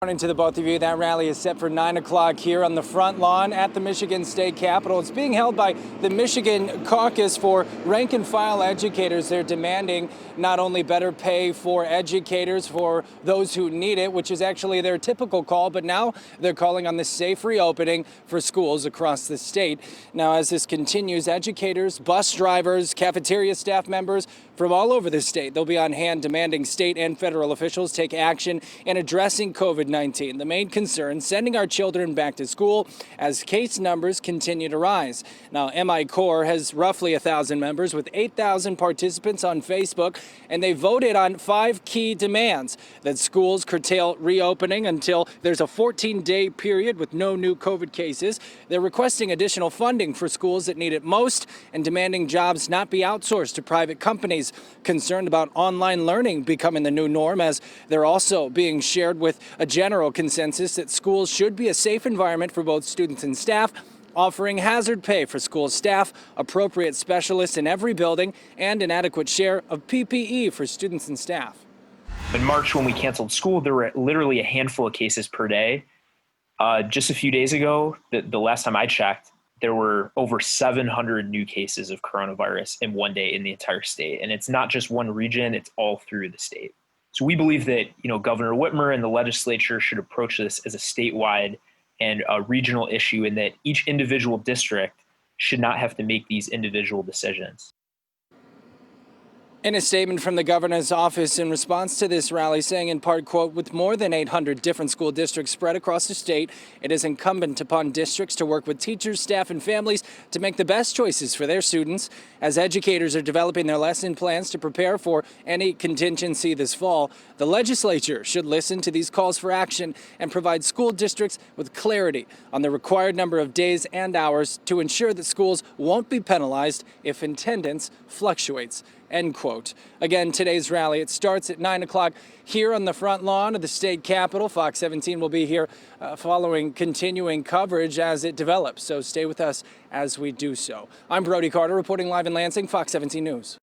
Morning to the both of you. That rally is set for 9 o'clock here on the front lawn at the Michigan State Capitol. It's being held by the Michigan Caucus for Rank and File Educators. They're demanding not only better pay for educators, for those who need it, which is actually their typical call, but now they're calling on the safe reopening for schools across the state. Now, as this continues, educators, bus drivers, cafeteria staff members from all over the state, they'll be on hand demanding state and federal officials take action in addressing COVID-19. The main concern, sending our children back to school as case numbers continue to rise. Now, MI Corps has roughly 1,000 members with 8,000 participants on Facebook, and they voted on 5 key demands: that schools curtail reopening until there's a 14-day period with no new COVID cases. They're requesting additional funding for schools that need it most and demanding jobs not be outsourced to private companies. Concerned about online learning becoming the new norm, as they're also being shared with a general consensus that schools should be a safe environment for both students and staff, offering hazard pay for school staff, appropriate specialists in every building, and an adequate share of PPE for students and staff. In March, when we canceled school, there were literally a handful of cases per day. Just a few days ago, the last time I checked, there were over 700 new cases of coronavirus in one day in the entire state. And it's not just one region, it's all through the state. So we believe that, Governor Whitmer and the legislature should approach this as a statewide and a regional issue, and that each individual district should not have to make these individual decisions. In a statement from the governor's office in response to this rally, saying in part, quote, "With more than 800 different school districts spread across the state, it is incumbent upon districts to work with teachers, staff, and families to make the best choices for their students. As educators are developing their lesson plans to prepare for any contingency this fall, the legislature should listen to these calls for action and provide school districts with clarity on the required number of days and hours to ensure that schools won't be penalized if attendance fluctuates." End quote. Again, today's rally, it starts at 9 o'clock here on the front lawn of the state capitol. Fox 17 will be here following continuing coverage as it develops. So stay with us as we do so. I'm Brody Carter reporting live in Lansing, Fox 17 News.